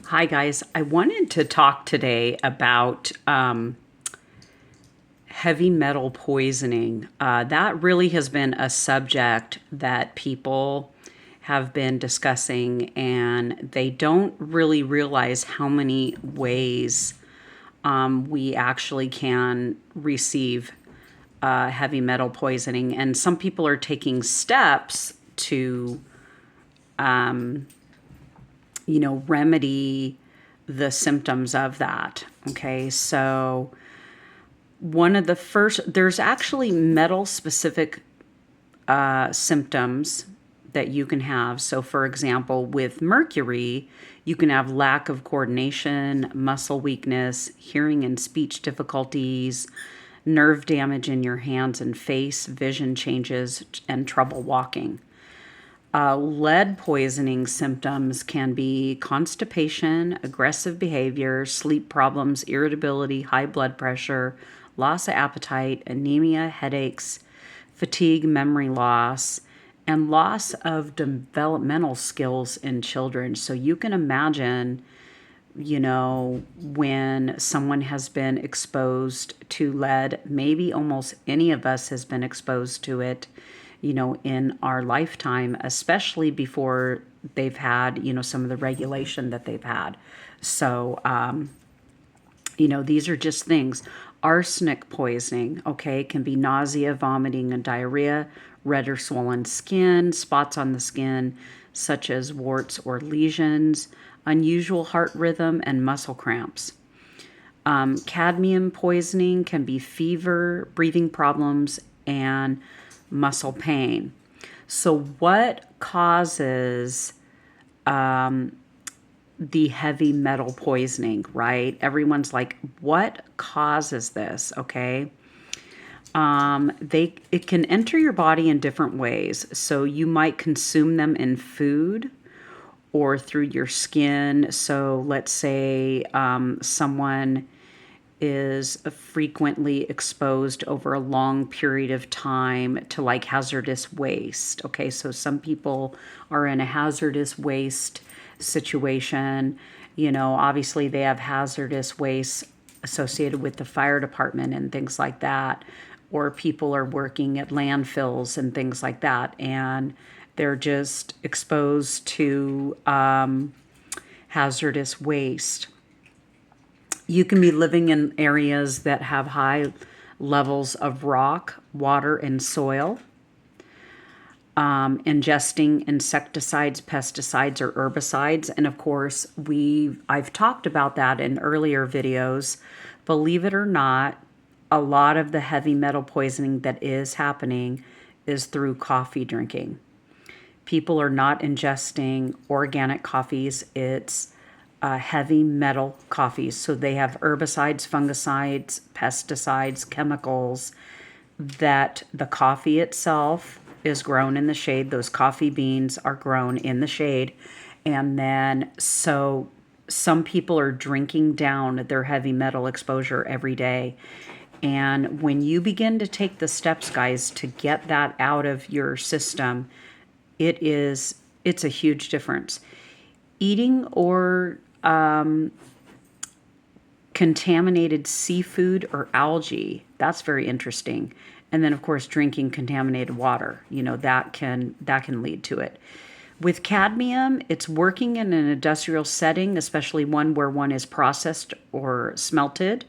Hi, guys. I wanted to talk today about heavy metal poisoning. That really has been a subject that people have been discussing, and they don't really realize how many ways we actually can receive heavy metal poisoning. And some people are taking steps to remedy the symptoms of that. Okay, so one of the first, there's actually metal specific symptoms that you can have. So, for example, with mercury, you can have lack of coordination, muscle weakness, hearing and speech difficulties, nerve damage in your hands and face, vision changes, and trouble walking. Lead poisoning symptoms can be constipation, aggressive behavior, sleep problems, irritability, high blood pressure, loss of appetite, anemia, headaches, fatigue, memory loss, and loss of developmental skills in children. So you can imagine, when someone has been exposed to lead, maybe almost any of us has been exposed to it, in our lifetime, especially before they've had, some of the regulation that they've had. So, these are just things. Arsenic poisoning, okay, can be nausea, vomiting, and diarrhea, red or swollen skin, spots on the skin, such as warts or lesions, unusual heart rhythm, and muscle cramps. Cadmium poisoning can be fever, breathing problems, and muscle pain. So, what causes the heavy metal poisoning, right? Everyone's like, what causes this? Okay. It can enter your body in different ways. So you might consume them in food or through your skin. So let's say someone is frequently exposed over a long period of time to like hazardous waste. Okay, so some people are in a hazardous waste situation. Obviously they have hazardous waste associated with the fire department and things like that, or people are working at landfills and things like that, and they're just exposed to hazardous waste. You can be living in areas that have high levels of rock, water, and soil, ingesting insecticides, pesticides, or herbicides. And of course, I've talked about that in earlier videos. Believe it or not, a lot of the heavy metal poisoning that is happening is through coffee drinking. People are not ingesting organic coffees. It's heavy metal coffees. So they have herbicides, fungicides, pesticides, chemicals, that the coffee itself is grown in the shade. Those coffee beans are grown in the shade. And then so some people are drinking down their heavy metal exposure every day. And when you begin to take the steps, guys, to get that out of your system, it's a huge difference. Eating or contaminated seafood or algae, that's very interesting. And then of course drinking contaminated water, that can lead to it. With cadmium, it's working in an industrial setting, especially one where one is processed or smelted,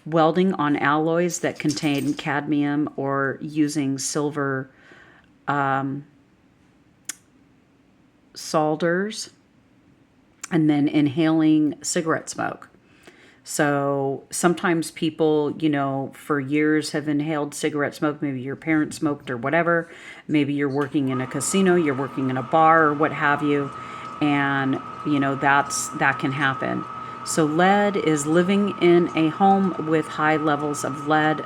welding on alloys that contain cadmium, or using silver solders, and then inhaling cigarette smoke. So sometimes people, for years have inhaled cigarette smoke. Maybe your parents smoked or whatever. Maybe you're working in a casino, you're working in a bar or what have you. And, that can happen. So lead is living in a home with high levels of lead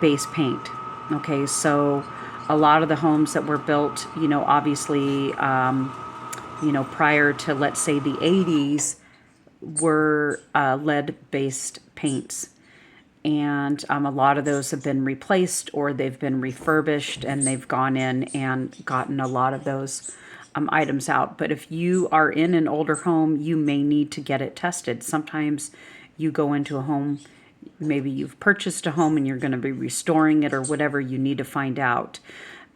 base paint. Okay, so a lot of the homes that were built, obviously, prior to, let's say, the 80s, were lead-based paints. And a lot of those have been replaced, or they've been refurbished, and they've gone in and gotten a lot of those items out. But if you are in an older home, you may need to get it tested. Sometimes you go into a home, maybe you've purchased a home and you're going to be restoring it or whatever, you need to find out.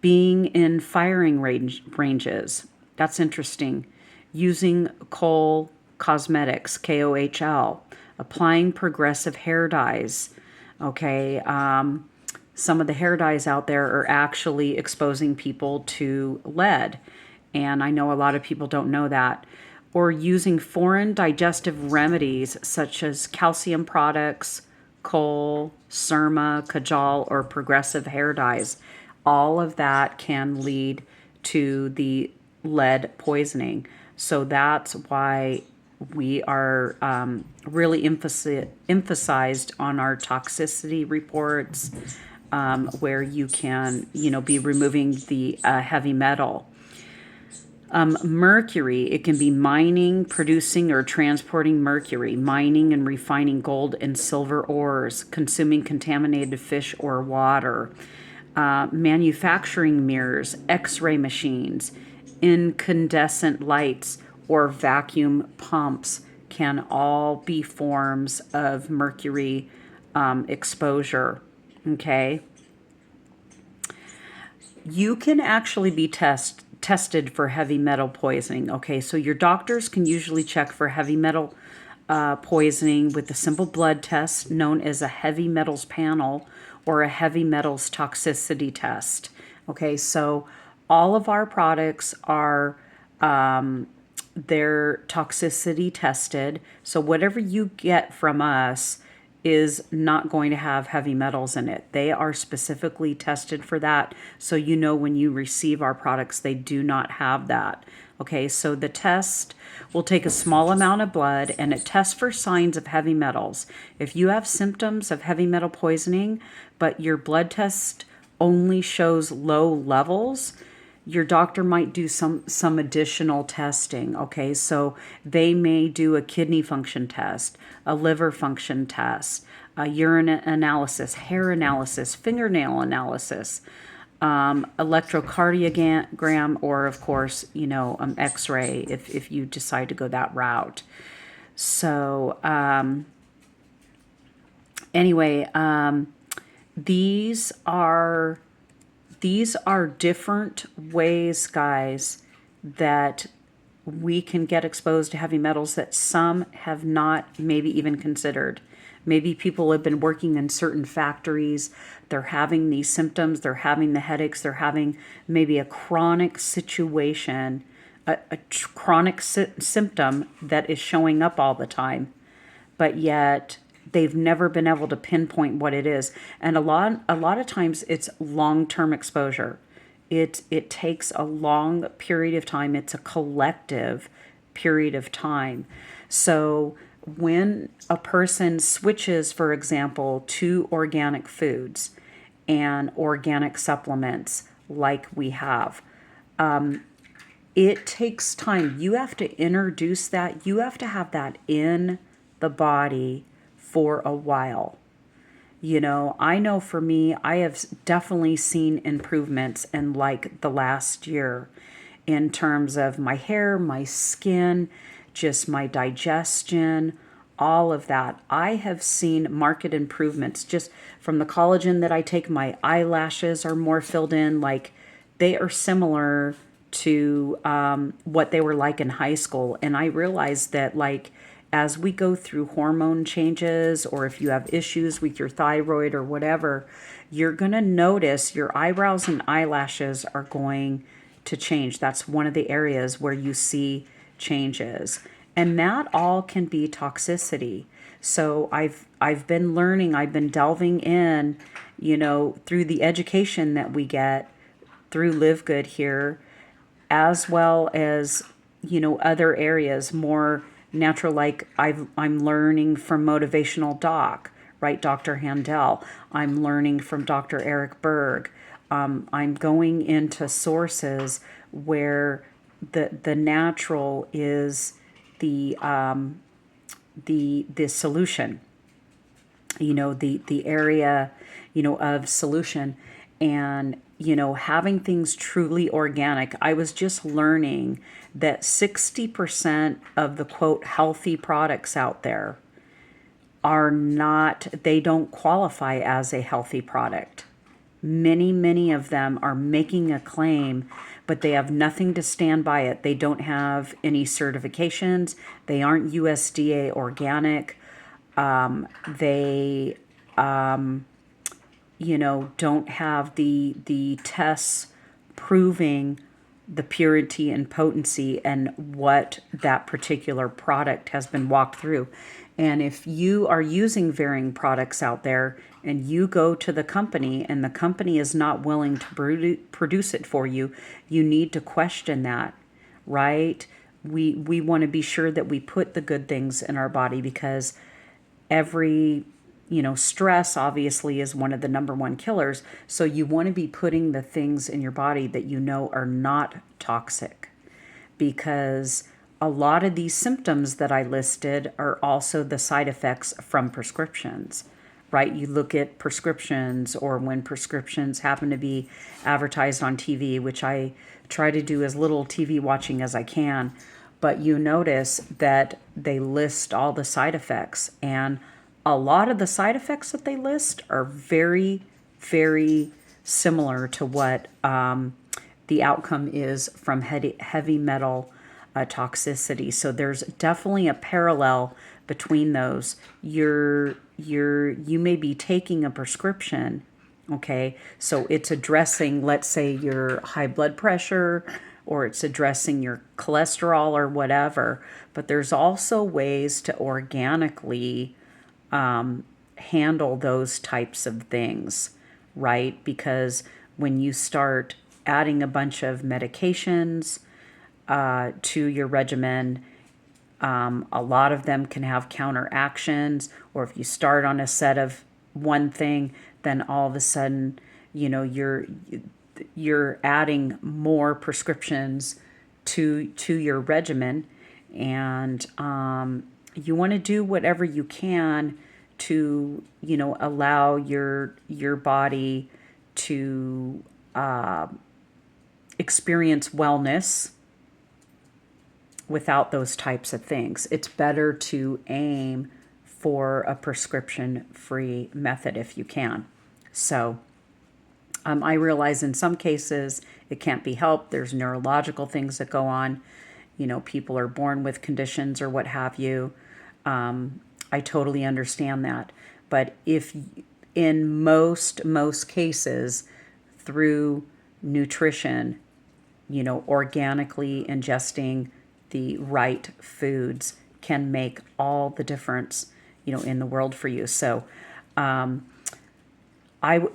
Being in firing ranges, that's interesting. Using Kohl Cosmetics, KOHL, applying progressive hair dyes. Okay, some of the hair dyes out there are actually exposing people to lead. And I know a lot of people don't know that. Or using foreign digestive remedies such as calcium products, Kohl, Surma, Kajal, or progressive hair dyes. All of that can lead to the lead poisoning. So that's why we are really emphasized on our toxicity reports, where you can, be removing the heavy metal. Mercury, it can be mining, producing, or transporting mercury, mining and refining gold and silver ores, consuming contaminated fish or water, manufacturing mirrors, x-ray machines, incandescent lights, or vacuum pumps can all be forms of mercury exposure. Okay. You can actually be tested for heavy metal poisoning. Okay, so your doctors can usually check for heavy metal poisoning with a simple blood test known as a heavy metals panel or a heavy metals toxicity test. Okay, so all of our products are they're toxicity tested. So whatever you get from us is not going to have heavy metals in it. They are specifically tested for that. So when you receive our products, they do not have that. Okay, so the test will take a small amount of blood and it tests for signs of heavy metals. If you have symptoms of heavy metal poisoning, but your blood test only shows low levels, your doctor might do some additional testing. Okay, so they may do a kidney function test, a liver function test, a urine analysis, hair analysis, fingernail analysis, electrocardiogram, or of course, x-ray if you decide to go that route. So anyway, these are different ways, guys, that we can get exposed to heavy metals that some have not maybe even considered. Maybe people have been working in certain factories. They're having these symptoms. They're having the headaches. They're having maybe a chronic situation, a chronic symptom that is showing up all the time. But yet they've never been able to pinpoint what it is. And a lot of times it's long-term exposure. It takes a long period of time. It's a collective period of time. So when a person switches, for example, to organic foods and organic supplements like we have, it takes time. You have to introduce that. You have to have that in the body for a while. I know for me, I have definitely seen improvements in like the last year in terms of my hair, my skin, just my digestion, all of that. I have seen marked improvements just from the collagen that I take. My eyelashes are more filled in, like they are similar to what they were like in high school. And I realized that like as we go through hormone changes, or if you have issues with your thyroid or whatever, you're going to notice your eyebrows and eyelashes are going to change. That's one of the areas where you see changes. And that all can be toxicity. So I've been learning, I've been delving in, through the education that we get through Live Good here, as well as, other areas more natural, like I'm learning from Motivational Doc, right? Dr. Handel. I'm learning from Dr. Eric Berg. I'm going into sources where the natural is the solution, the area, of solution. And, having things truly organic. I was just learning that 60% of the quote healthy products out there are not, they don't qualify as a healthy product. Many of them are making a claim, but they have nothing to stand by it. They don't have any certifications. They aren't USDA organic. They, don't have the tests proving the purity and potency and what that particular product has been walked through. And if you are using varying products out there and you go to the company and the company is not willing to produce it for you, you need to question that, right? We want to be sure that we put the good things in our body, because every stress obviously is one of the number one killers. So you want to be putting the things in your body that are not toxic, because a lot of these symptoms that I listed are also the side effects from prescriptions, right? You look at prescriptions, or when prescriptions happen to be advertised on TV, which I try to do as little TV watching as I can, but you notice that they list all the side effects, and a lot of the side effects that they list are very, very similar to what the outcome is from heavy metal toxicity. So there's definitely a parallel between those. You may be taking a prescription, okay? So it's addressing, let's say, your high blood pressure, or it's addressing your cholesterol or whatever. But there's also ways to organically handle those types of things, right? Because when you start adding a bunch of medications to your regimen, a lot of them can have counteractions. Or if you start on a set of one thing, then all of a sudden, you're adding more prescriptions to your regimen. And you want to do whatever you can to allow your body to experience wellness without those types of things. It's better to aim for a prescription-free method if you can. So I realize in some cases it can't be helped. There's neurological things that go on. People are born with conditions or what have you. I totally understand that. But if in most cases, through nutrition, organically ingesting the right foods can make all the difference, in the world for you. So,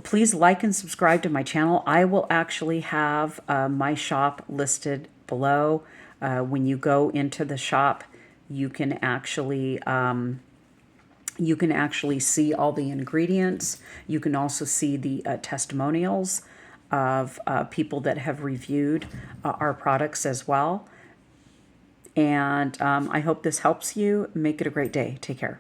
please like and subscribe to my channel. I will actually have my shop listed below. When you go into the shop, you can actually see all the ingredients. You can also see the testimonials of people that have reviewed our products as well. And I hope this helps you. Make it a great day. Take care.